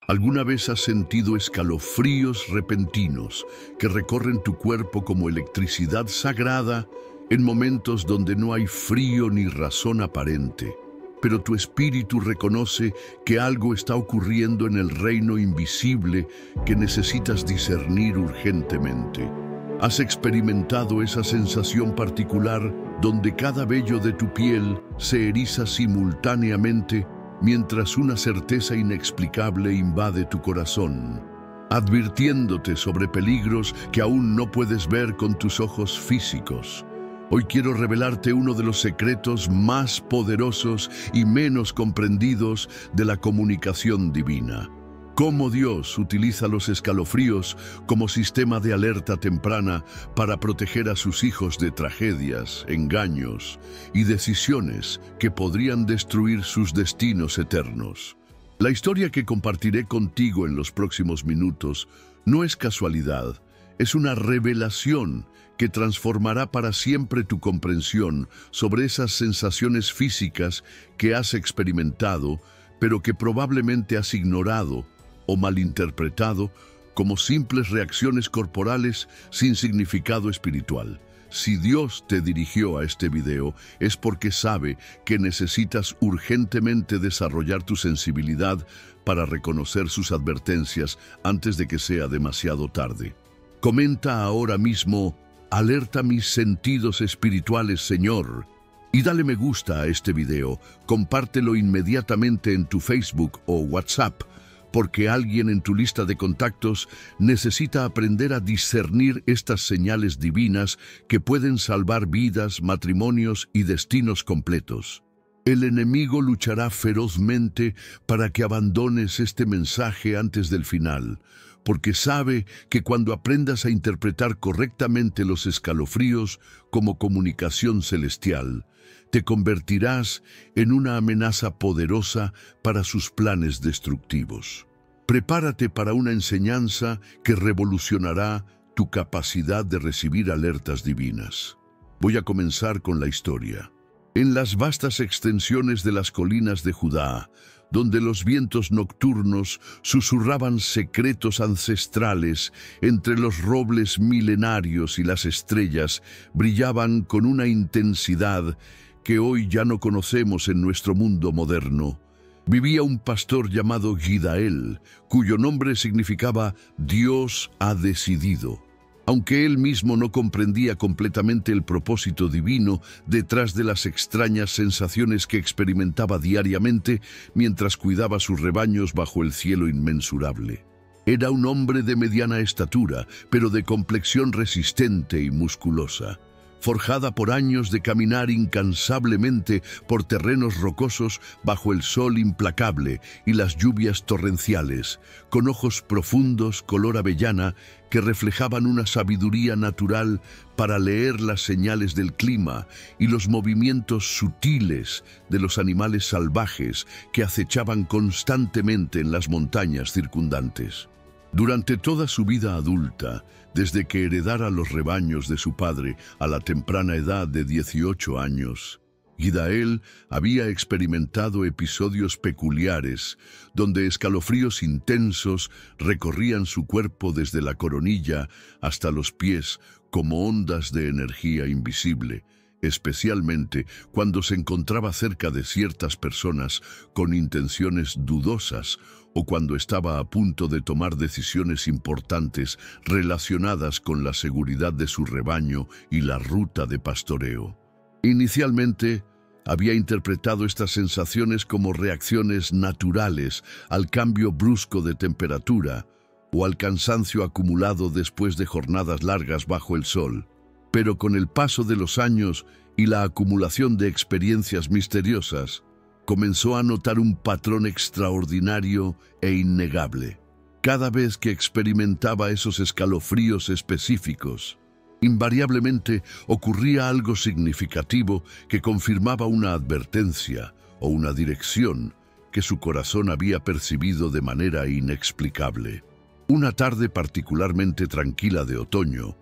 ¿Alguna vez has sentido escalofríos repentinos que recorren tu cuerpo como electricidad sagrada en momentos donde no hay frío ni razón aparente? Pero tu espíritu reconoce que algo está ocurriendo en el reino invisible que necesitas discernir urgentemente. ¿Has experimentado esa sensación particular donde cada vello de tu piel se eriza simultáneamente mientras una certeza inexplicable invade tu corazón, advirtiéndote sobre peligros que aún no puedes ver con tus ojos físicos? Hoy quiero revelarte uno de los secretos más poderosos y menos comprendidos de la comunicación divina. Cómo Dios utiliza los escalofríos como sistema de alerta temprana para proteger a sus hijos de tragedias, engaños y decisiones que podrían destruir sus destinos eternos. La historia que compartiré contigo en los próximos minutos no es casualidad, es una revelación que transformará para siempre tu comprensión sobre esas sensaciones físicas que has experimentado, pero que probablemente has ignorado o malinterpretado como simples reacciones corporales sin significado espiritual. Si Dios te dirigió a este video, es porque sabe que necesitas urgentemente desarrollar tu sensibilidad para reconocer sus advertencias antes de que sea demasiado tarde. Comenta ahora mismo: "Alerta mis sentidos espirituales, Señor", y dale me gusta a este video. Compártelo inmediatamente en tu Facebook o WhatsApp, porque alguien en tu lista de contactos necesita aprender a discernir estas señales divinas que pueden salvar vidas, matrimonios y destinos completos. El enemigo luchará ferozmente para que abandones este mensaje antes del final, porque sabe que cuando aprendas a interpretar correctamente los escalofríos como comunicación celestial, te convertirás en una amenaza poderosa para sus planes destructivos. Prepárate para una enseñanza que revolucionará tu capacidad de recibir alertas divinas. Voy a comenzar con la historia. En las vastas extensiones de las colinas de Judá, donde los vientos nocturnos susurraban secretos ancestrales entre los robles milenarios y las estrellas brillaban con una intensidad que hoy ya no conocemos en nuestro mundo moderno, vivía un pastor llamado Gidael, cuyo nombre significaba Dios ha decidido. Aunque él mismo no comprendía completamente el propósito divino detrás de las extrañas sensaciones que experimentaba diariamente mientras cuidaba sus rebaños bajo el cielo inmensurable. Era un hombre de mediana estatura, pero de complexión resistente y musculosa, forjada por años de caminar incansablemente por terrenos rocosos bajo el sol implacable y las lluvias torrenciales, con ojos profundos color avellana que reflejaban una sabiduría natural para leer las señales del clima y los movimientos sutiles de los animales salvajes que acechaban constantemente en las montañas circundantes. Durante toda su vida adulta, desde que heredara los rebaños de su padre a la temprana edad de 18 años, Gidael había experimentado episodios peculiares donde escalofríos intensos recorrían su cuerpo desde la coronilla hasta los pies como ondas de energía invisible, especialmente cuando se encontraba cerca de ciertas personas con intenciones dudosas o cuando estaba a punto de tomar decisiones importantes relacionadas con la seguridad de su rebaño y la ruta de pastoreo. Inicialmente, había interpretado estas sensaciones como reacciones naturales al cambio brusco de temperatura o al cansancio acumulado después de jornadas largas bajo el sol. Pero con el paso de los años y la acumulación de experiencias misteriosas, comenzó a notar un patrón extraordinario e innegable. Cada vez que experimentaba esos escalofríos específicos, invariablemente ocurría algo significativo que confirmaba una advertencia o una dirección que su corazón había percibido de manera inexplicable. Una tarde particularmente tranquila de otoño,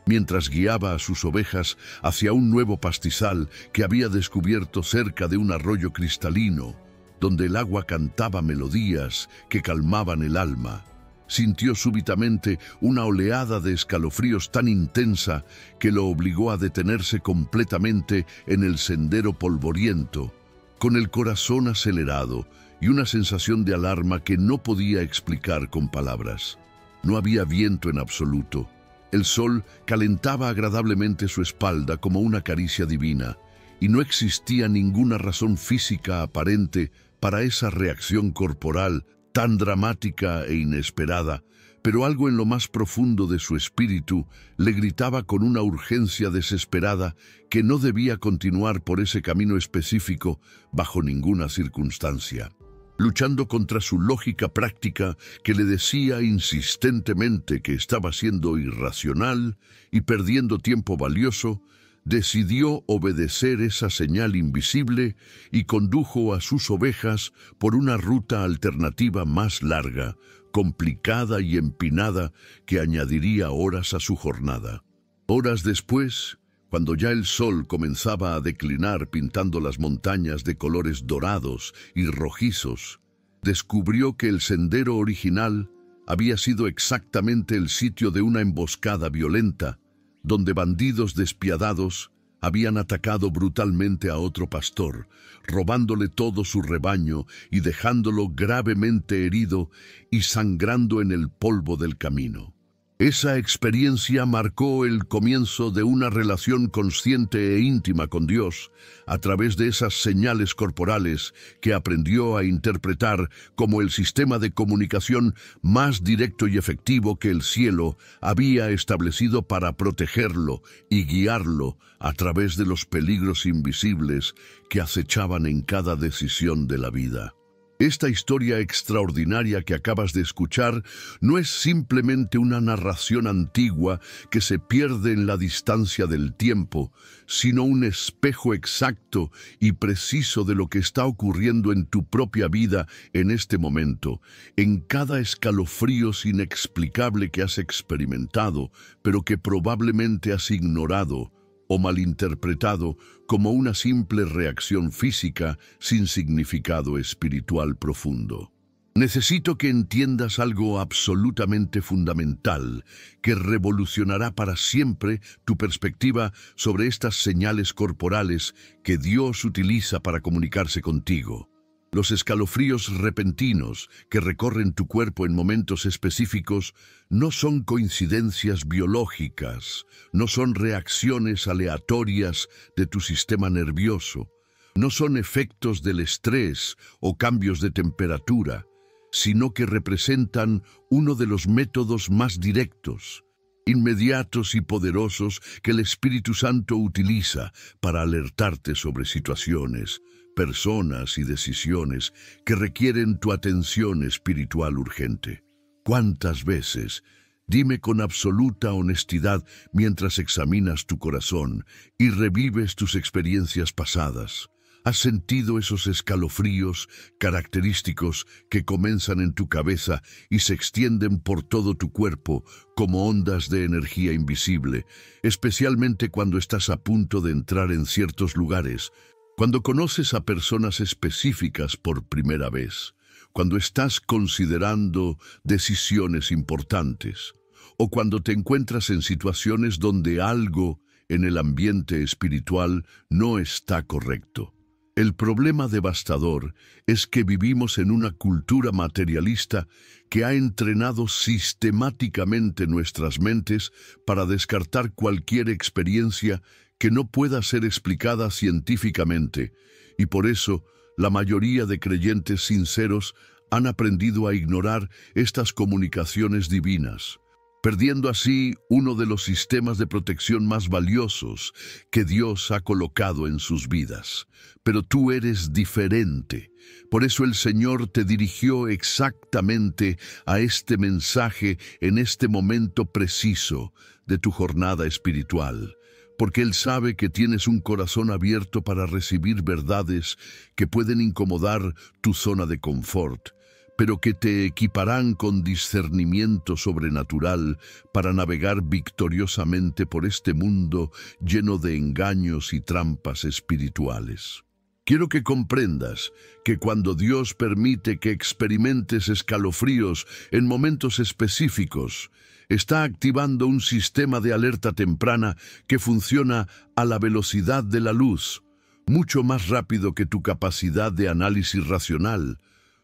mientras guiaba a sus ovejas hacia un nuevo pastizal que había descubierto cerca de un arroyo cristalino, donde el agua cantaba melodías que calmaban el alma. Sintió súbitamente una oleada de escalofríos tan intensa que lo obligó a detenerse completamente en el sendero polvoriento, con el corazón acelerado y una sensación de alarma que no podía explicar con palabras. No había viento en absoluto. El sol calentaba agradablemente su espalda como una caricia divina, y no existía ninguna razón física aparente para esa reacción corporal tan dramática e inesperada, pero algo en lo más profundo de su espíritu le gritaba con una urgencia desesperada que no debía continuar por ese camino específico bajo ninguna circunstancia. Luchando contra su lógica práctica que le decía insistentemente que estaba siendo irracional y perdiendo tiempo valioso, decidió obedecer esa señal invisible y condujo a sus ovejas por una ruta alternativa más larga, complicada y empinada que añadiría horas a su jornada. Horas después, cuando ya el sol comenzaba a declinar pintando las montañas de colores dorados y rojizos, descubrió que el sendero original había sido exactamente el sitio de una emboscada violenta, donde bandidos despiadados habían atacado brutalmente a otro pastor, robándole todo su rebaño y dejándolo gravemente herido y sangrando en el polvo del camino. Esa experiencia marcó el comienzo de una relación consciente e íntima con Dios a través de esas señales corporales que aprendió a interpretar como el sistema de comunicación más directo y efectivo que el cielo había establecido para protegerlo y guiarlo a través de los peligros invisibles que acechaban en cada decisión de la vida. Esta historia extraordinaria que acabas de escuchar no es simplemente una narración antigua que se pierde en la distancia del tiempo, sino un espejo exacto y preciso de lo que está ocurriendo en tu propia vida en este momento, en cada escalofrío inexplicable que has experimentado, pero que probablemente has ignorado o malinterpretado como una simple reacción física sin significado espiritual profundo. Necesito que entiendas algo absolutamente fundamental que revolucionará para siempre tu perspectiva sobre estas señales corporales que Dios utiliza para comunicarse contigo. Los escalofríos repentinos que recorren tu cuerpo en momentos específicos no son coincidencias biológicas, no son reacciones aleatorias de tu sistema nervioso, no son efectos del estrés o cambios de temperatura, sino que representan uno de los métodos más directos, inmediatos y poderosos que el Espíritu Santo utiliza para alertarte sobre situaciones, personas y decisiones que requieren tu atención espiritual urgente. ¿Cuántas veces, dime con absoluta honestidad mientras examinas tu corazón y revives tus experiencias pasadas, has sentido esos escalofríos característicos que comienzan en tu cabeza y se extienden por todo tu cuerpo como ondas de energía invisible, especialmente cuando estás a punto de entrar en ciertos lugares? Cuando conoces a personas específicas por primera vez, cuando estás considerando decisiones importantes, o cuando te encuentras en situaciones donde algo en el ambiente espiritual no está correcto. El problema devastador es que vivimos en una cultura materialista que ha entrenado sistemáticamente nuestras mentes para descartar cualquier experiencia que no pueda ser explicada científicamente, y por eso la mayoría de creyentes sinceros han aprendido a ignorar estas comunicaciones divinas, perdiendo así uno de los sistemas de protección más valiosos que Dios ha colocado en sus vidas. Pero tú eres diferente. Por eso el Señor te dirigió exactamente a este mensaje en este momento preciso de tu jornada espiritual, porque Él sabe que tienes un corazón abierto para recibir verdades que pueden incomodar tu zona de confort, pero que te equiparán con discernimiento sobrenatural para navegar victoriosamente por este mundo lleno de engaños y trampas espirituales. Quiero que comprendas que cuando Dios permite que experimentes escalofríos en momentos específicos, está activando un sistema de alerta temprana que funciona a la velocidad de la luz, mucho más rápido que tu capacidad de análisis racional,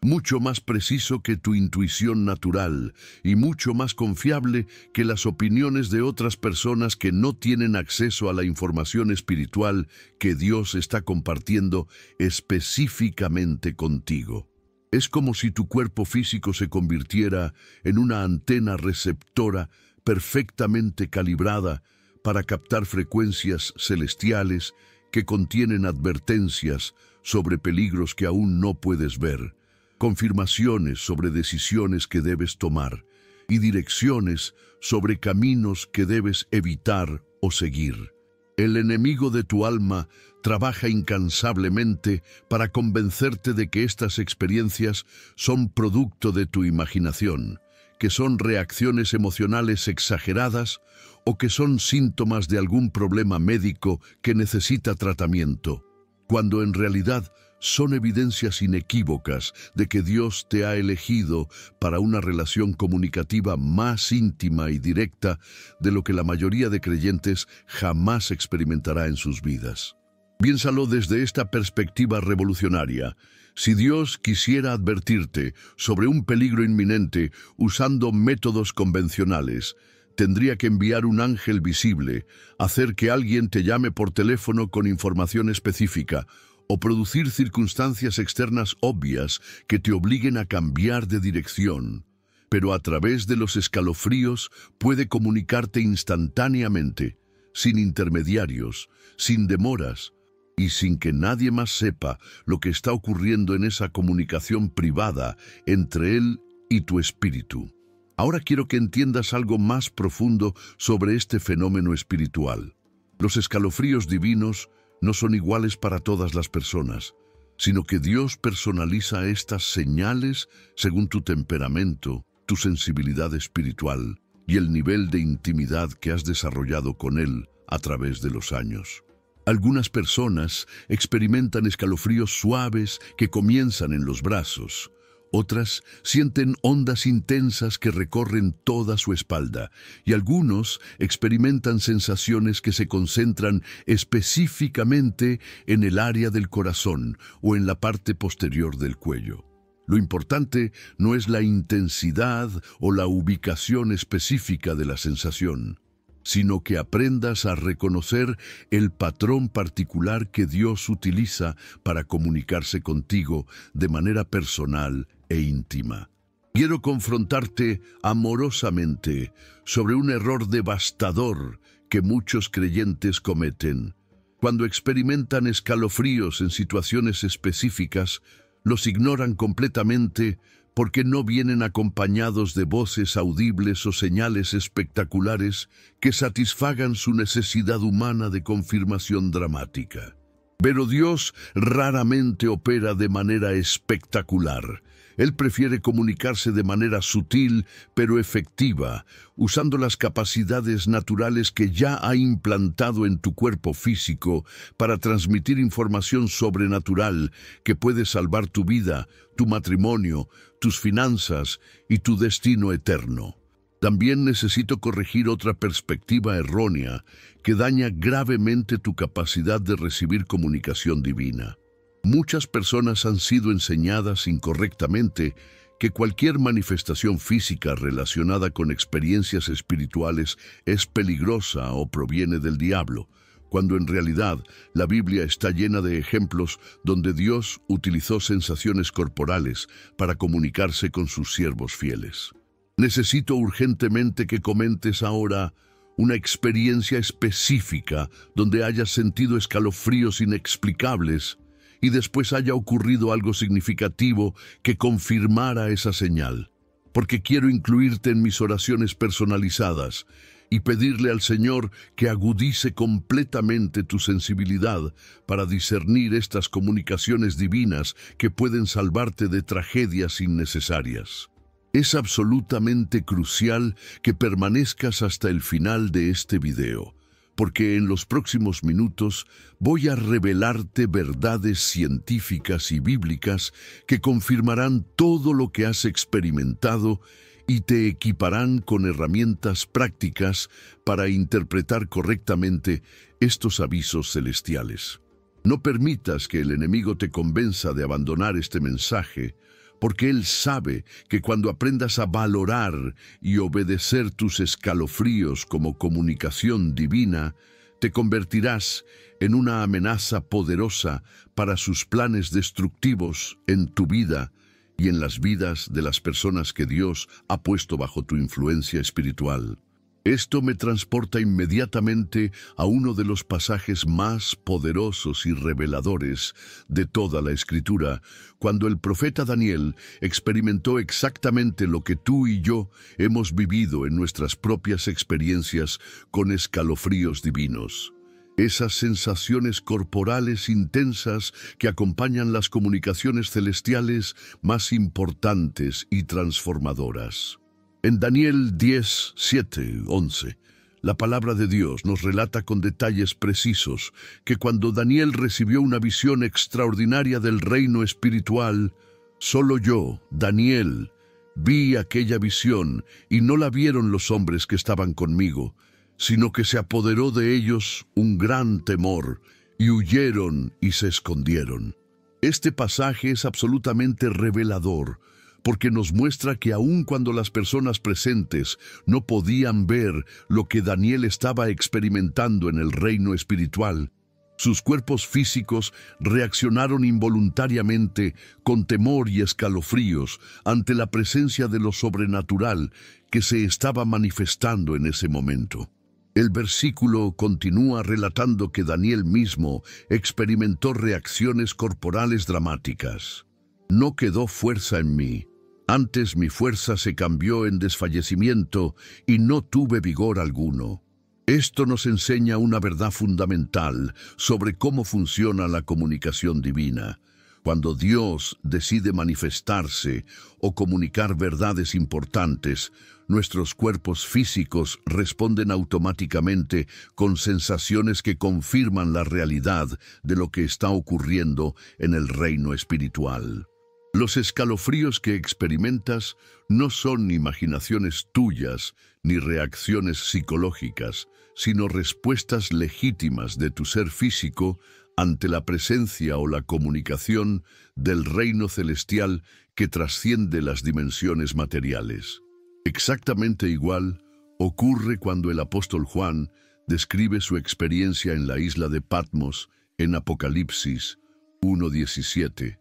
mucho más preciso que tu intuición natural y mucho más confiable que las opiniones de otras personas que no tienen acceso a la información espiritual que Dios está compartiendo específicamente contigo. Es como si tu cuerpo físico se convirtiera en una antena receptora perfectamente calibrada para captar frecuencias celestiales que contienen advertencias sobre peligros que aún no puedes ver, confirmaciones sobre decisiones que debes tomar y direcciones sobre caminos que debes evitar o seguir. El enemigo de tu alma trabaja incansablemente para convencerte de que estas experiencias son producto de tu imaginación, que son reacciones emocionales exageradas o que son síntomas de algún problema médico que necesita tratamiento, cuando en realidad son evidencias inequívocas de que Dios te ha elegido para una relación comunicativa más íntima y directa de lo que la mayoría de creyentes jamás experimentará en sus vidas. Piénsalo desde esta perspectiva revolucionaria. Si Dios quisiera advertirte sobre un peligro inminente usando métodos convencionales, tendría que enviar un ángel visible, hacer que alguien te llame por teléfono con información específica, o producir circunstancias externas obvias que te obliguen a cambiar de dirección. Pero a través de los escalofríos puede comunicarte instantáneamente, sin intermediarios, sin demoras, y sin que nadie más sepa lo que está ocurriendo en esa comunicación privada entre él y tu espíritu. Ahora quiero que entiendas algo más profundo sobre este fenómeno espiritual. Los escalofríos divinos no son iguales para todas las personas, sino que Dios personaliza estas señales según tu temperamento, tu sensibilidad espiritual y el nivel de intimidad que has desarrollado con Él a través de los años. Algunas personas experimentan escalofríos suaves que comienzan en los brazos. Otras sienten ondas intensas que recorren toda su espalda, y algunos experimentan sensaciones que se concentran específicamente en el área del corazón o en la parte posterior del cuello. Lo importante no es la intensidad o la ubicación específica de la sensación, sino que aprendas a reconocer el patrón particular que Dios utiliza para comunicarse contigo de manera personal e íntima. Quiero confrontarte amorosamente sobre un error devastador que muchos creyentes cometen. Cuando experimentan escalofríos en situaciones específicas, los ignoran completamente porque no vienen acompañados de voces audibles o señales espectaculares que satisfagan su necesidad humana de confirmación dramática. Pero Dios raramente opera de manera espectacular. Él prefiere comunicarse de manera sutil pero efectiva, usando las capacidades naturales que ya ha implantado en tu cuerpo físico para transmitir información sobrenatural que puede salvar tu vida, tu matrimonio, tus finanzas y tu destino eterno. También necesito corregir otra perspectiva errónea que daña gravemente tu capacidad de recibir comunicación divina. Muchas personas han sido enseñadas incorrectamente que cualquier manifestación física relacionada con experiencias espirituales es peligrosa o proviene del diablo, cuando en realidad la Biblia está llena de ejemplos donde Dios utilizó sensaciones corporales para comunicarse con sus siervos fieles. Necesito urgentemente que comentes ahora una experiencia específica donde hayas sentido escalofríos inexplicables y después haya ocurrido algo significativo que confirmara esa señal, porque quiero incluirte en mis oraciones personalizadas y pedirle al Señor que agudice completamente tu sensibilidad para discernir estas comunicaciones divinas que pueden salvarte de tragedias innecesarias. Es absolutamente crucial que permanezcas hasta el final de este video, porque en los próximos minutos voy a revelarte verdades científicas y bíblicas que confirmarán todo lo que has experimentado y te equiparán con herramientas prácticas para interpretar correctamente estos avisos celestiales. No permitas que el enemigo te convenza de abandonar este mensaje, porque él sabe que cuando aprendas a valorar y obedecer tus escalofríos como comunicación divina, te convertirás en una amenaza poderosa para sus planes destructivos en tu vida y en las vidas de las personas que Dios ha puesto bajo tu influencia espiritual. Esto me transporta inmediatamente a uno de los pasajes más poderosos y reveladores de toda la Escritura, cuando el profeta Daniel experimentó exactamente lo que tú y yo hemos vivido en nuestras propias experiencias con escalofríos divinos. Esas sensaciones corporales intensas que acompañan las comunicaciones celestiales más importantes y transformadoras. En Daniel 10, 7, 11, la palabra de Dios nos relata con detalles precisos que cuando Daniel recibió una visión extraordinaria del reino espiritual, solo yo, Daniel, vi aquella visión y no la vieron los hombres que estaban conmigo, sino que se apoderó de ellos un gran temor y huyeron y se escondieron. Este pasaje es absolutamente revelador, porque nos muestra que aun cuando las personas presentes no podían ver lo que Daniel estaba experimentando en el reino espiritual, sus cuerpos físicos reaccionaron involuntariamente con temor y escalofríos ante la presencia de lo sobrenatural que se estaba manifestando en ese momento. El versículo continúa relatando que Daniel mismo experimentó reacciones corporales dramáticas. No quedó fuerza en mí. Antes mi fuerza se cambió en desfallecimiento y no tuve vigor alguno. Esto nos enseña una verdad fundamental sobre cómo funciona la comunicación divina. Cuando Dios decide manifestarse o comunicar verdades importantes, nuestros cuerpos físicos responden automáticamente con sensaciones que confirman la realidad de lo que está ocurriendo en el reino espiritual. Los escalofríos que experimentas no son imaginaciones tuyas ni reacciones psicológicas, sino respuestas legítimas de tu ser físico ante la presencia o la comunicación del reino celestial que trasciende las dimensiones materiales. Exactamente igual ocurre cuando el apóstol Juan describe su experiencia en la isla de Patmos en Apocalipsis 1:17.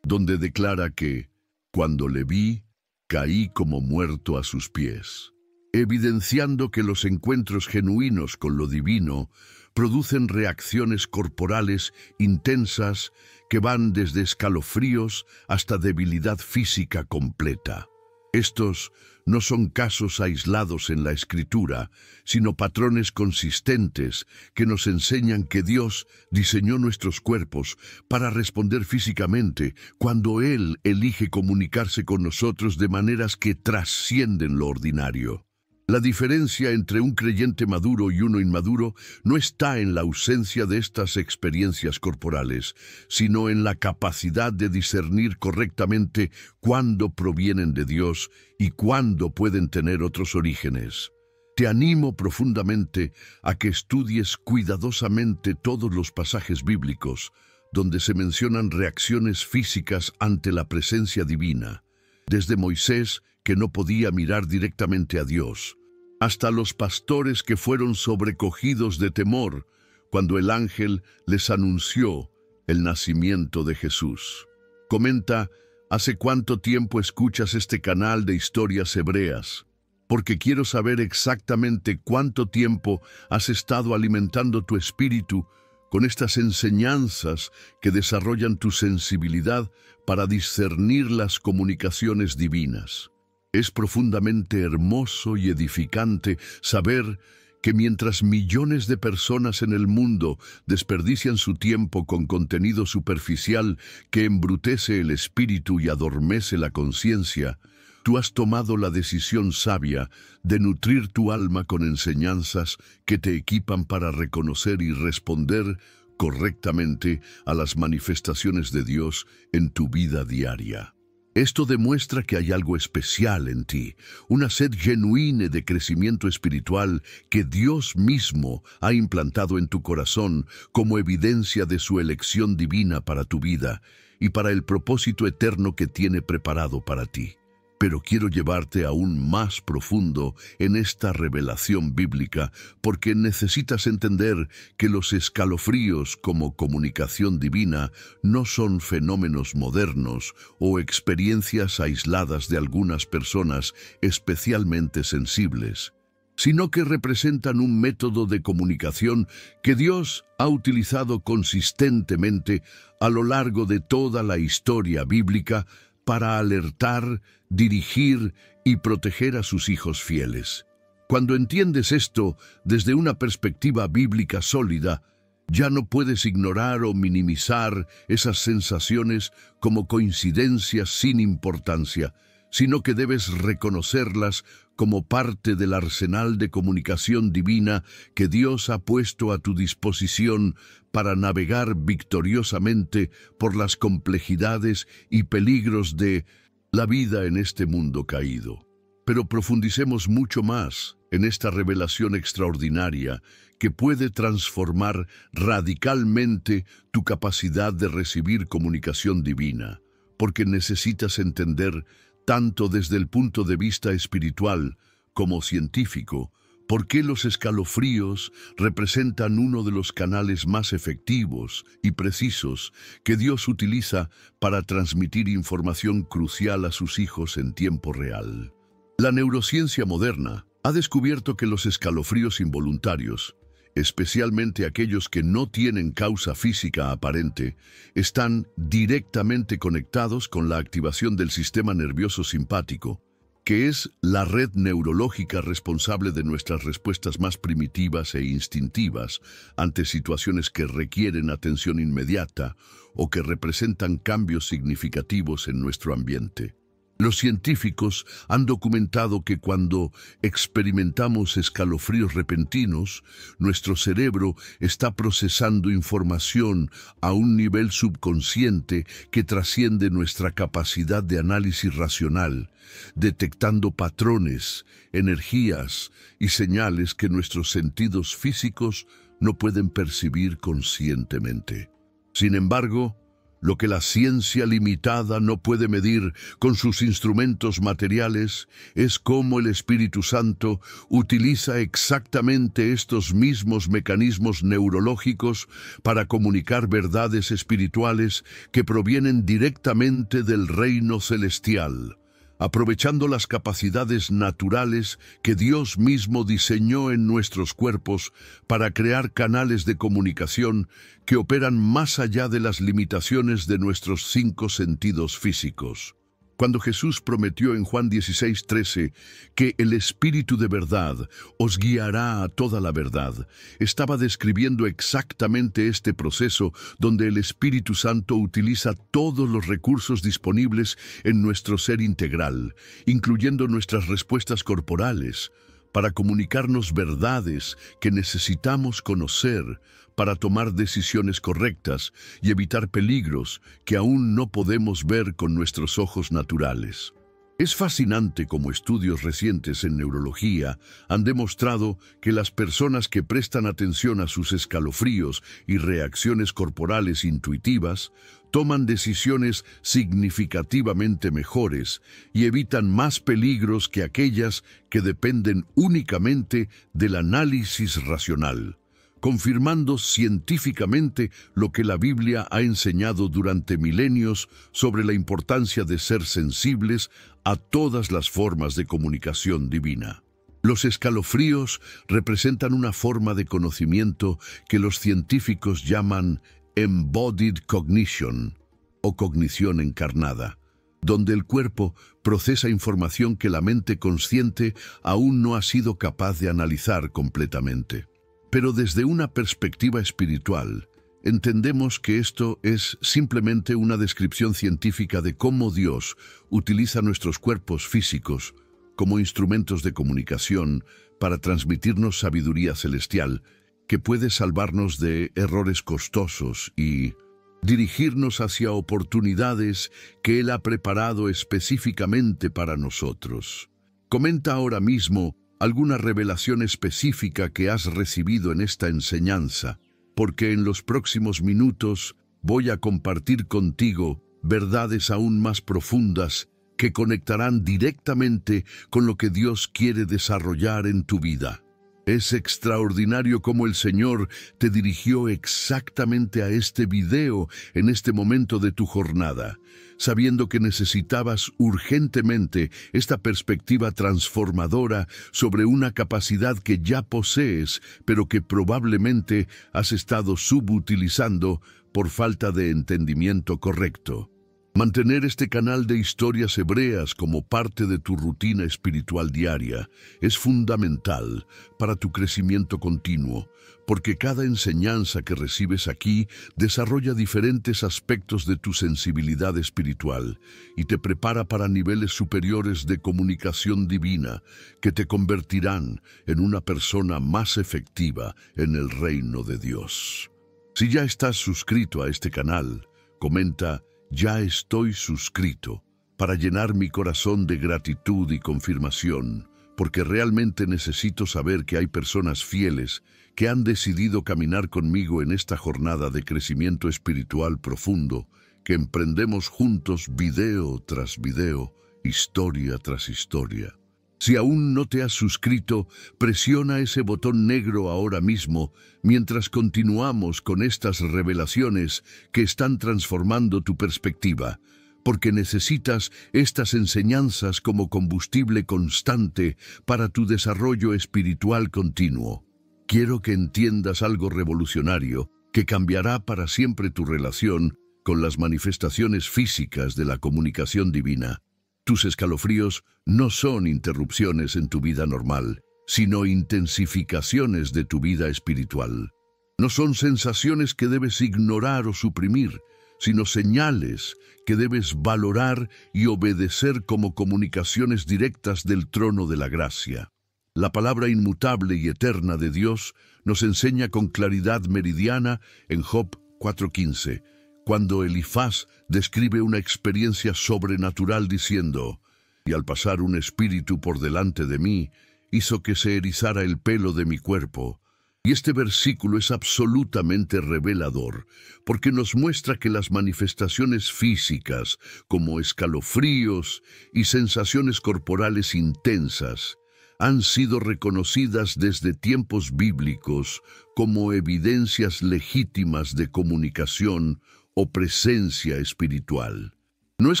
Donde declara que, cuando le vi, caí como muerto a sus pies, evidenciando que los encuentros genuinos con lo divino producen reacciones corporales intensas que van desde escalofríos hasta debilidad física completa. Estos no son casos aislados en la Escritura, sino patrones consistentes que nos enseñan que Dios diseñó nuestros cuerpos para responder físicamente cuando Él elige comunicarse con nosotros de maneras que trascienden lo ordinario. La diferencia entre un creyente maduro y uno inmaduro no está en la ausencia de estas experiencias corporales, sino en la capacidad de discernir correctamente cuándo provienen de Dios y cuándo pueden tener otros orígenes. Te animo profundamente a que estudies cuidadosamente todos los pasajes bíblicos donde se mencionan reacciones físicas ante la presencia divina, desde Moisés, que no podía mirar directamente a Dios, hasta los pastores que fueron sobrecogidos de temor cuando el ángel les anunció el nacimiento de Jesús. Comenta: ¿hace cuánto tiempo escuchas este canal de historias hebreas? Porque quiero saber exactamente cuánto tiempo has estado alimentando tu espíritu con estas enseñanzas que desarrollan tu sensibilidad para discernir las comunicaciones divinas. Es profundamente hermoso y edificante saber que mientras millones de personas en el mundo desperdician su tiempo con contenido superficial que embrutece el espíritu y adormece la conciencia, tú has tomado la decisión sabia de nutrir tu alma con enseñanzas que te equipan para reconocer y responder correctamente a las manifestaciones de Dios en tu vida diaria. Esto demuestra que hay algo especial en ti, una sed genuina de crecimiento espiritual que Dios mismo ha implantado en tu corazón como evidencia de su elección divina para tu vida y para el propósito eterno que tiene preparado para ti. Pero quiero llevarte aún más profundo en esta revelación bíblica porque necesitas entender que los escalofríos como comunicación divina no son fenómenos modernos o experiencias aisladas de algunas personas especialmente sensibles, sino que representan un método de comunicación que Dios ha utilizado consistentemente a lo largo de toda la historia bíblica para alertar, dirigir y proteger a sus hijos fieles. Cuando entiendes esto desde una perspectiva bíblica sólida, ya no puedes ignorar o minimizar esas sensaciones como coincidencias sin importancia, sino que debes reconocerlas como parte del arsenal de comunicación divina que Dios ha puesto a tu disposición para navegar victoriosamente por las complejidades y peligros de la vida en este mundo caído. Pero profundicemos mucho más en esta revelación extraordinaria que puede transformar radicalmente tu capacidad de recibir comunicación divina, porque necesitas entender tanto desde el punto de vista espiritual como científico, por qué los escalofríos representan uno de los canales más efectivos y precisos que Dios utiliza para transmitir información crucial a sus hijos en tiempo real. La neurociencia moderna ha descubierto que los escalofríos involuntarios, especialmente aquellos que no tienen causa física aparente, están directamente conectados con la activación del sistema nervioso simpático, que es la red neurológica responsable de nuestras respuestas más primitivas e instintivas ante situaciones que requieren atención inmediata o que representan cambios significativos en nuestro ambiente. Los científicos han documentado que cuando experimentamos escalofríos repentinos, nuestro cerebro está procesando información a un nivel subconsciente que trasciende nuestra capacidad de análisis racional, detectando patrones, energías y señales que nuestros sentidos físicos no pueden percibir conscientemente. Sin embargo, lo que la ciencia limitada no puede medir con sus instrumentos materiales es cómo el Espíritu Santo utiliza exactamente estos mismos mecanismos neurológicos para comunicar verdades espirituales que provienen directamente del reino celestial, aprovechando las capacidades naturales que Dios mismo diseñó en nuestros cuerpos para crear canales de comunicación que operan más allá de las limitaciones de nuestros 5 sentidos físicos. Cuando Jesús prometió en Juan 16:13 que el Espíritu de verdad os guiará a toda la verdad, estaba describiendo exactamente este proceso donde el Espíritu Santo utiliza todos los recursos disponibles en nuestro ser integral, incluyendo nuestras respuestas corporales, para comunicarnos verdades que necesitamos conocer para tomar decisiones correctas y evitar peligros que aún no podemos ver con nuestros ojos naturales. Es fascinante cómo estudios recientes en neurología han demostrado que las personas que prestan atención a sus escalofríos y reacciones corporales intuitivas toman decisiones significativamente mejores y evitan más peligros que aquellas que dependen únicamente del análisis racional, confirmando científicamente lo que la Biblia ha enseñado durante milenios sobre la importancia de ser sensibles a todas las formas de comunicación divina. Los escalofríos representan una forma de conocimiento que los científicos llaman embodied cognition o cognición encarnada, donde el cuerpo procesa información que la mente consciente aún no ha sido capaz de analizar completamente. Pero desde una perspectiva espiritual, entendemos que esto es simplemente una descripción científica de cómo Dios utiliza nuestros cuerpos físicos como instrumentos de comunicación para transmitirnos sabiduría celestial que puede salvarnos de errores costosos y dirigirnos hacia oportunidades que Él ha preparado específicamente para nosotros. Comenta ahora mismo alguna revelación específica que has recibido en esta enseñanza, porque en los próximos minutos voy a compartir contigo verdades aún más profundas que conectarán directamente con lo que Dios quiere desarrollar en tu vida. Es extraordinario cómo el Señor te dirigió exactamente a este video en este momento de tu jornada, sabiendo que necesitabas urgentemente esta perspectiva transformadora sobre una capacidad que ya posees, pero que probablemente has estado subutilizando por falta de entendimiento correcto. Mantener este canal de historias hebreas como parte de tu rutina espiritual diaria es fundamental para tu crecimiento continuo, porque cada enseñanza que recibes aquí desarrolla diferentes aspectos de tu sensibilidad espiritual y te prepara para niveles superiores de comunicación divina que te convertirán en una persona más efectiva en el reino de Dios. Si ya estás suscrito a este canal, comenta "Ya estoy suscrito", para llenar mi corazón de gratitud y confirmación, porque realmente necesito saber que hay personas fieles que han decidido caminar conmigo en esta jornada de crecimiento espiritual profundo que emprendemos juntos video tras video, historia tras historia. Si aún no te has suscrito, presiona ese botón negro ahora mismo mientras continuamos con estas revelaciones que están transformando tu perspectiva, porque necesitas estas enseñanzas como combustible constante para tu desarrollo espiritual continuo. Quiero que entiendas algo revolucionario que cambiará para siempre tu relación con las manifestaciones físicas de la comunicación divina. Tus escalofríos no son interrupciones en tu vida normal, sino intensificaciones de tu vida espiritual. No son sensaciones que debes ignorar o suprimir, sino señales que debes valorar y obedecer como comunicaciones directas del trono de la gracia. La palabra inmutable y eterna de Dios nos enseña con claridad meridiana en Job 4:15, cuando Elifaz describe una experiencia sobrenatural diciendo: «Y al pasar un espíritu por delante de mí, hizo que se erizara el pelo de mi cuerpo». Y este versículo es absolutamente revelador, porque nos muestra que las manifestaciones físicas, como escalofríos y sensaciones corporales intensas, han sido reconocidas desde tiempos bíblicos como evidencias legítimas de comunicación o presencia espiritual. No es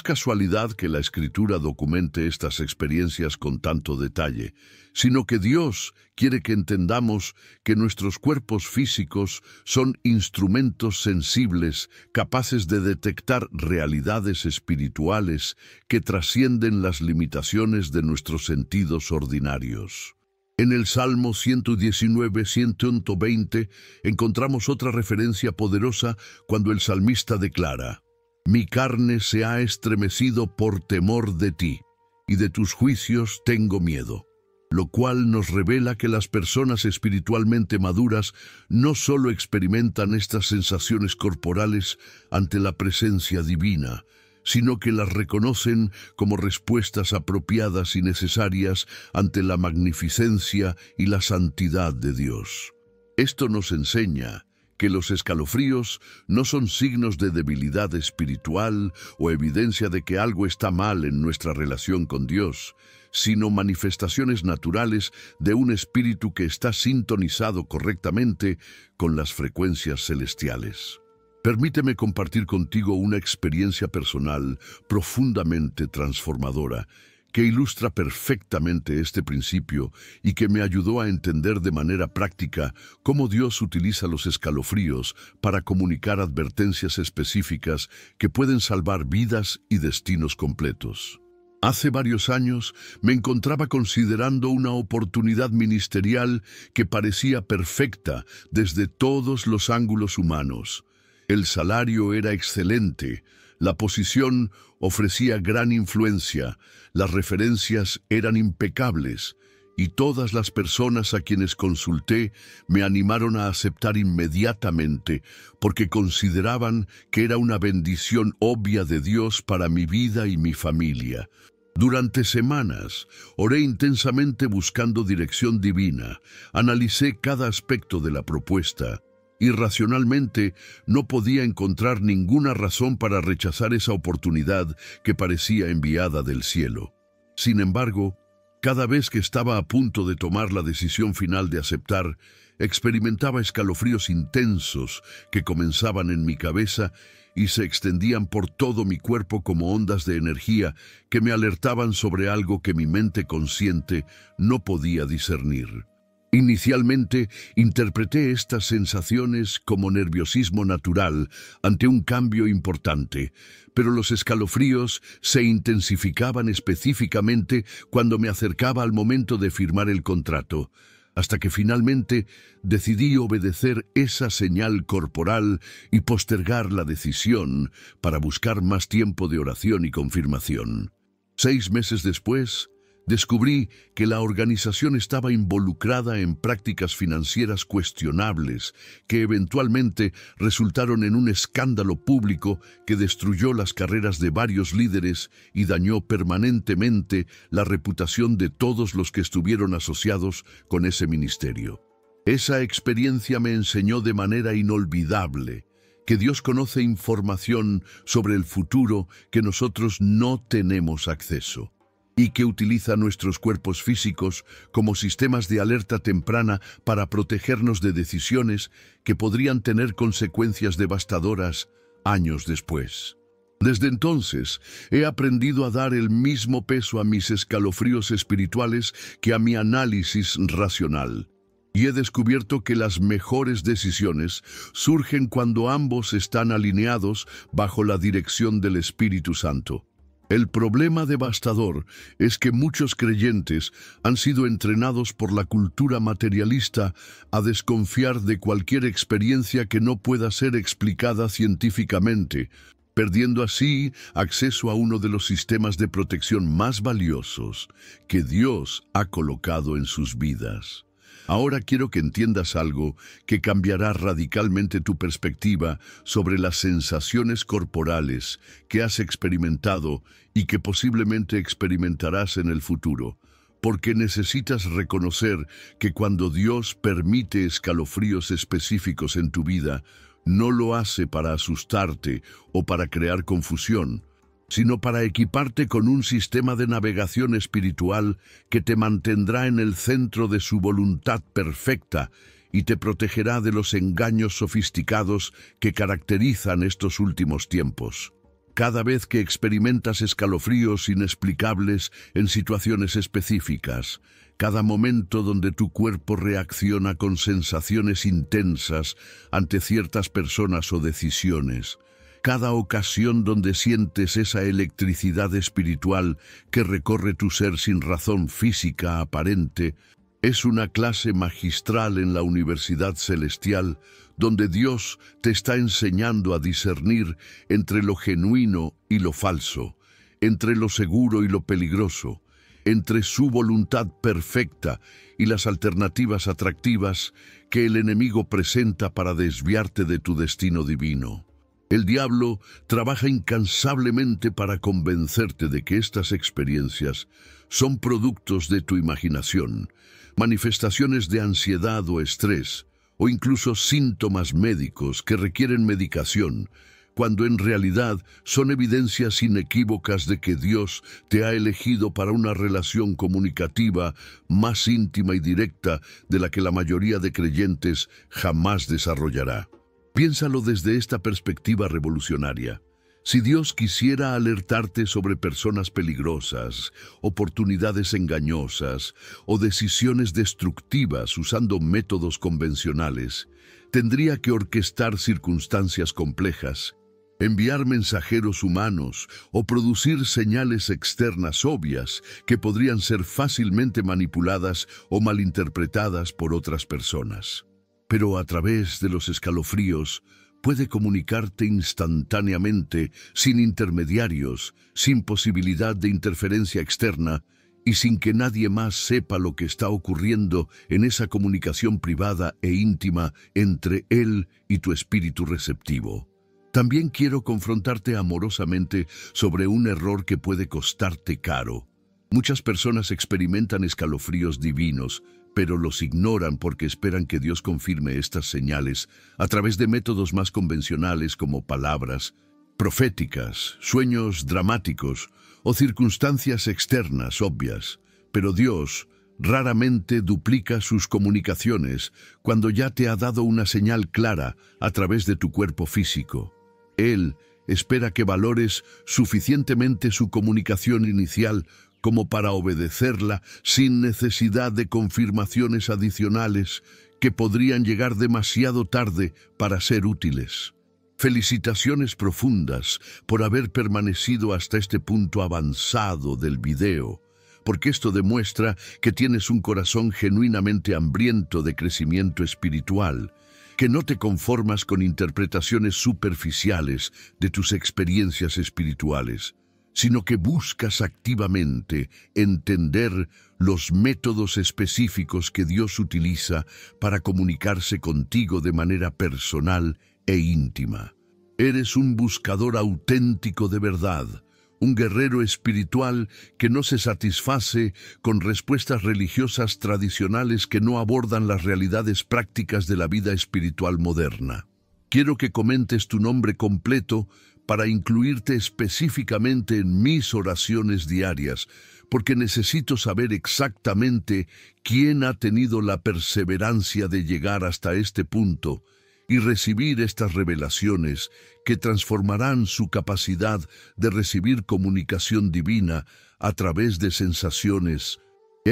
casualidad que la Escritura documente estas experiencias con tanto detalle, sino que Dios quiere que entendamos que nuestros cuerpos físicos son instrumentos sensibles capaces de detectar realidades espirituales que trascienden las limitaciones de nuestros sentidos ordinarios. En el Salmo 119-120 encontramos otra referencia poderosa cuando el salmista declara: «Mi carne se ha estremecido por temor de ti, y de tus juicios tengo miedo», lo cual nos revela que las personas espiritualmente maduras no solo experimentan estas sensaciones corporales ante la presencia divina, sino que las reconocen como respuestas apropiadas y necesarias ante la magnificencia y la santidad de Dios. Esto nos enseña que los escalofríos no son signos de debilidad espiritual o evidencia de que algo está mal en nuestra relación con Dios, sino manifestaciones naturales de un espíritu que está sintonizado correctamente con las frecuencias celestiales. Permíteme compartir contigo una experiencia personal profundamente transformadora que ilustra perfectamente este principio y que me ayudó a entender de manera práctica cómo Dios utiliza los escalofríos para comunicar advertencias específicas que pueden salvar vidas y destinos completos. Hace varios años me encontraba considerando una oportunidad ministerial que parecía perfecta desde todos los ángulos humanos. El salario era excelente, la posición ofrecía gran influencia, las referencias eran impecables, y todas las personas a quienes consulté me animaron a aceptar inmediatamente, porque consideraban que era una bendición obvia de Dios para mi vida y mi familia. Durante semanas, oré intensamente buscando dirección divina, analicé cada aspecto de la propuesta, y racionalmente no podía encontrar ninguna razón para rechazar esa oportunidad que parecía enviada del cielo. Sin embargo, cada vez que estaba a punto de tomar la decisión final de aceptar, experimentaba escalofríos intensos que comenzaban en mi cabeza y se extendían por todo mi cuerpo como ondas de energía que me alertaban sobre algo que mi mente consciente no podía discernir. Inicialmente, interpreté estas sensaciones como nerviosismo natural ante un cambio importante, pero los escalofríos se intensificaban específicamente cuando me acercaba al momento de firmar el contrato, hasta que finalmente decidí obedecer esa señal corporal y postergar la decisión para buscar más tiempo de oración y confirmación. 6 meses después, descubrí que la organización estaba involucrada en prácticas financieras cuestionables que eventualmente resultaron en un escándalo público que destruyó las carreras de varios líderes y dañó permanentemente la reputación de todos los que estuvieron asociados con ese ministerio. Esa experiencia me enseñó de manera inolvidable que Dios conoce información sobre el futuro que nosotros no tenemos acceso, y que utiliza nuestros cuerpos físicos como sistemas de alerta temprana para protegernos de decisiones que podrían tener consecuencias devastadoras años después. Desde entonces, he aprendido a dar el mismo peso a mis escalofríos espirituales que a mi análisis racional. Y he descubierto que las mejores decisiones surgen cuando ambos están alineados bajo la dirección del Espíritu Santo. El problema devastador es que muchos creyentes han sido entrenados por la cultura materialista a desconfiar de cualquier experiencia que no pueda ser explicada científicamente, perdiendo así acceso a uno de los sistemas de protección más valiosos que Dios ha colocado en sus vidas. Ahora quiero que entiendas algo que cambiará radicalmente tu perspectiva sobre las sensaciones corporales que has experimentado y que posiblemente experimentarás en el futuro, porque necesitas reconocer que cuando Dios permite escalofríos específicos en tu vida, no lo hace para asustarte o para crear confusión, sino para equiparte con un sistema de navegación espiritual que te mantendrá en el centro de su voluntad perfecta y te protegerá de los engaños sofisticados que caracterizan estos últimos tiempos. Cada vez que experimentas escalofríos inexplicables en situaciones específicas, cada momento donde tu cuerpo reacciona con sensaciones intensas ante ciertas personas o decisiones, cada ocasión donde sientes esa electricidad espiritual que recorre tu ser sin razón física aparente, es una clase magistral en la Universidad Celestial donde Dios te está enseñando a discernir entre lo genuino y lo falso, entre lo seguro y lo peligroso, entre su voluntad perfecta y las alternativas atractivas que el enemigo presenta para desviarte de tu destino divino. El diablo trabaja incansablemente para convencerte de que estas experiencias son productos de tu imaginación, manifestaciones de ansiedad o estrés, o incluso síntomas médicos que requieren medicación, cuando en realidad son evidencias inequívocas de que Dios te ha elegido para una relación comunicativa más íntima y directa de la que la mayoría de creyentes jamás desarrollará. Piénsalo desde esta perspectiva revolucionaria. Si Dios quisiera alertarte sobre personas peligrosas, oportunidades engañosas o decisiones destructivas usando métodos convencionales, tendría que orquestar circunstancias complejas, enviar mensajeros humanos o producir señales externas obvias que podrían ser fácilmente manipuladas o malinterpretadas por otras personas. Pero a través de los escalofríos puede comunicarte instantáneamente, sin intermediarios, sin posibilidad de interferencia externa y sin que nadie más sepa lo que está ocurriendo en esa comunicación privada e íntima entre Él y tu espíritu receptivo. También quiero confrontarte amorosamente sobre un error que puede costarte caro. Muchas personas experimentan escalofríos divinos, pero los ignoran porque esperan que Dios confirme estas señales a través de métodos más convencionales como palabras proféticas, sueños dramáticos o circunstancias externas obvias. Pero Dios raramente duplica sus comunicaciones cuando ya te ha dado una señal clara a través de tu cuerpo físico. Él espera que valores suficientemente su comunicación inicial como para obedecerla sin necesidad de confirmaciones adicionales que podrían llegar demasiado tarde para ser útiles. Felicitaciones profundas por haber permanecido hasta este punto avanzado del video, porque esto demuestra que tienes un corazón genuinamente hambriento de crecimiento espiritual, que no te conformas con interpretaciones superficiales de tus experiencias espirituales, sino que buscas activamente entender los métodos específicos que Dios utiliza para comunicarse contigo de manera personal e íntima. Eres un buscador auténtico de verdad, un guerrero espiritual que no se satisface con respuestas religiosas tradicionales que no abordan las realidades prácticas de la vida espiritual moderna. Quiero que comentes tu nombre completo para incluirte específicamente en mis oraciones diarias, porque necesito saber exactamente quién ha tenido la perseverancia de llegar hasta este punto y recibir estas revelaciones que transformarán su capacidad de recibir comunicación divina a través de sensaciones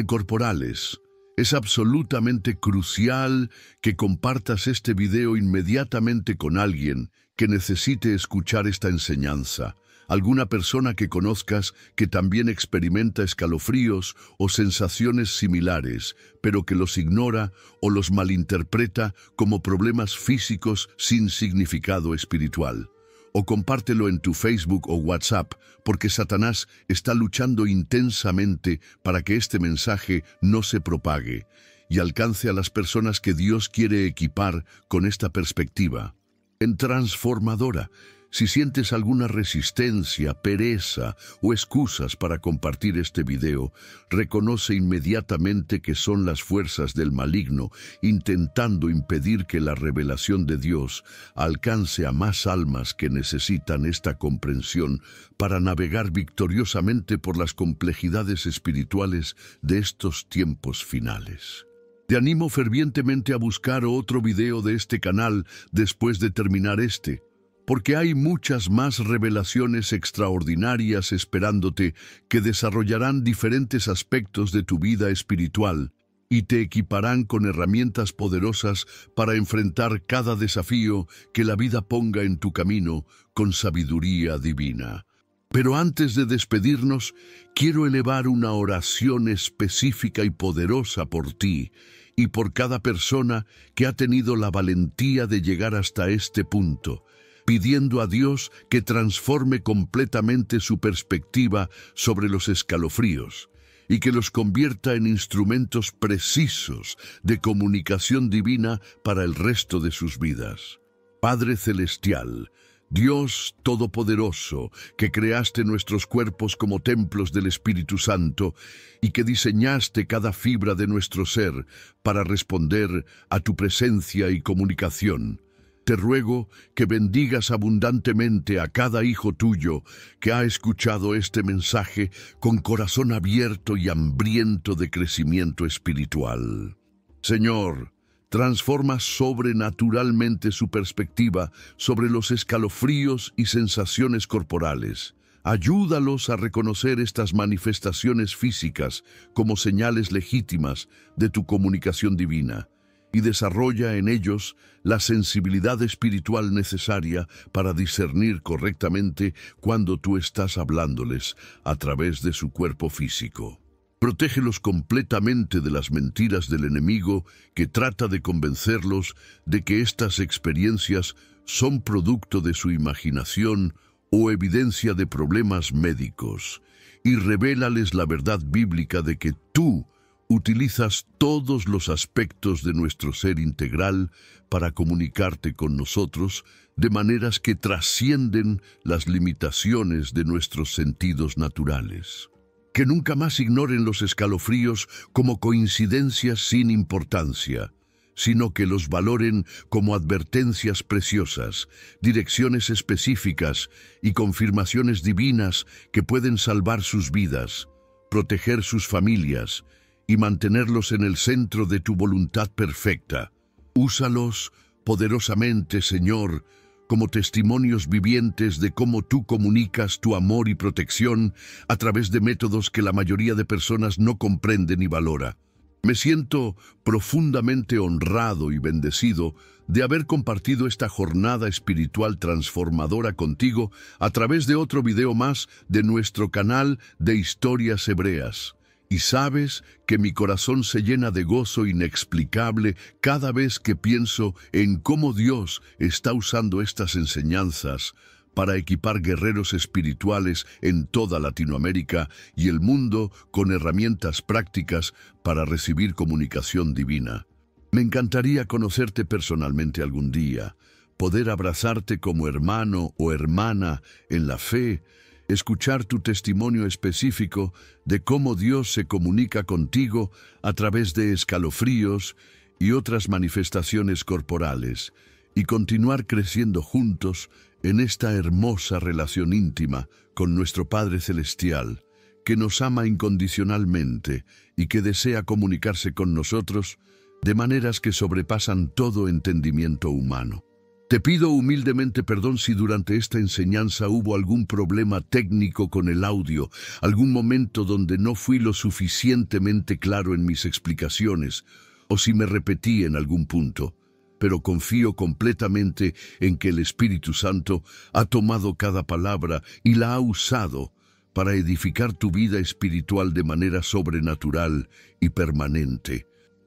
corporales. Es absolutamente crucial que compartas este video inmediatamente con alguien que necesite escuchar esta enseñanza. Alguna persona que conozcas que también experimenta escalofríos o sensaciones similares, pero que los ignora o los malinterpreta como problemas físicos sin significado espiritual. O compártelo en tu Facebook o WhatsApp, porque Satanás está luchando intensamente para que este mensaje no se propague y alcance a las personas que Dios quiere equipar con esta perspectiva. En Transformadora, si sientes alguna resistencia, pereza o excusas para compartir este video, reconoce inmediatamente que son las fuerzas del maligno intentando impedir que la revelación de Dios alcance a más almas que necesitan esta comprensión para navegar victoriosamente por las complejidades espirituales de estos tiempos finales. Te animo fervientemente a buscar otro video de este canal después de terminar este, porque hay muchas más revelaciones extraordinarias esperándote que desarrollarán diferentes aspectos de tu vida espiritual y te equiparán con herramientas poderosas para enfrentar cada desafío que la vida ponga en tu camino con sabiduría divina. Pero antes de despedirnos, quiero elevar una oración específica y poderosa por ti y por cada persona que ha tenido la valentía de llegar hasta este punto, pidiendo a Dios que transforme completamente su perspectiva sobre los escalofríos y que los convierta en instrumentos precisos de comunicación divina para el resto de sus vidas. Padre Celestial, Dios Todopoderoso, que creaste nuestros cuerpos como templos del Espíritu Santo y que diseñaste cada fibra de nuestro ser para responder a tu presencia y comunicación, te ruego que bendigas abundantemente a cada hijo tuyo que ha escuchado este mensaje con corazón abierto y hambriento de crecimiento espiritual. Señor, transforma sobrenaturalmente su perspectiva sobre los escalofríos y sensaciones corporales. Ayúdalos a reconocer estas manifestaciones físicas como señales legítimas de tu comunicación divina y desarrolla en ellos la sensibilidad espiritual necesaria para discernir correctamente cuando tú estás hablándoles a través de su cuerpo físico. Protégelos completamente de las mentiras del enemigo que trata de convencerlos de que estas experiencias son producto de su imaginación o evidencia de problemas médicos. Y revélales la verdad bíblica de que tú utilizas todos los aspectos de nuestro ser integral para comunicarte con nosotros de maneras que trascienden las limitaciones de nuestros sentidos naturales. Que nunca más ignoren los escalofríos como coincidencias sin importancia, sino que los valoren como advertencias preciosas, direcciones específicas y confirmaciones divinas que pueden salvar sus vidas, proteger sus familias y mantenerlos en el centro de tu voluntad perfecta. Úsalos poderosamente, Señor, como testimonios vivientes de cómo tú comunicas tu amor y protección a través de métodos que la mayoría de personas no comprenden y valora. Me siento profundamente honrado y bendecido de haber compartido esta jornada espiritual transformadora contigo a través de otro video más de nuestro canal de Historias Hebreas. Y sabes que mi corazón se llena de gozo inexplicable cada vez que pienso en cómo Dios está usando estas enseñanzas para equipar guerreros espirituales en toda Latinoamérica y el mundo con herramientas prácticas para recibir comunicación divina. Me encantaría conocerte personalmente algún día, poder abrazarte como hermano o hermana en la fe, escuchar tu testimonio específico de cómo Dios se comunica contigo a través de escalofríos y otras manifestaciones corporales, y continuar creciendo juntos en esta hermosa relación íntima con nuestro Padre Celestial, que nos ama incondicionalmente y que desea comunicarse con nosotros de maneras que sobrepasan todo entendimiento humano. Te pido humildemente perdón si durante esta enseñanza hubo algún problema técnico con el audio, algún momento donde no fui lo suficientemente claro en mis explicaciones, o si me repetí en algún punto, pero confío completamente en que el Espíritu Santo ha tomado cada palabra y la ha usado para edificar tu vida espiritual de manera sobrenatural y permanente.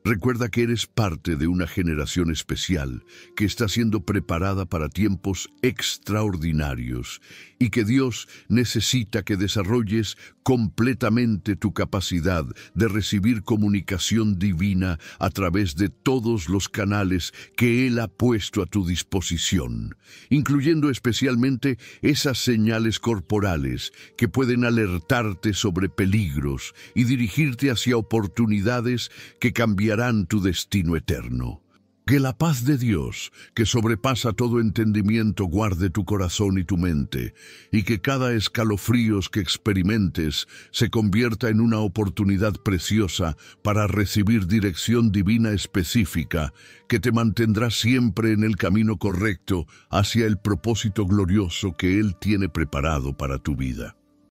Recuerda que eres parte de una generación especial que está siendo preparada para tiempos extraordinarios y que Dios necesita que desarrolles completamente tu capacidad de recibir comunicación divina a través de todos los canales que Él ha puesto a tu disposición, incluyendo especialmente esas señales corporales que pueden alertarte sobre peligros y dirigirte hacia oportunidades que cambiarán tu destino eterno. Que la paz de Dios, que sobrepasa todo entendimiento, guarde tu corazón y tu mente, y que cada escalofrío que experimentes se convierta en una oportunidad preciosa para recibir dirección divina específica, que te mantendrá siempre en el camino correcto hacia el propósito glorioso que Él tiene preparado para tu vida.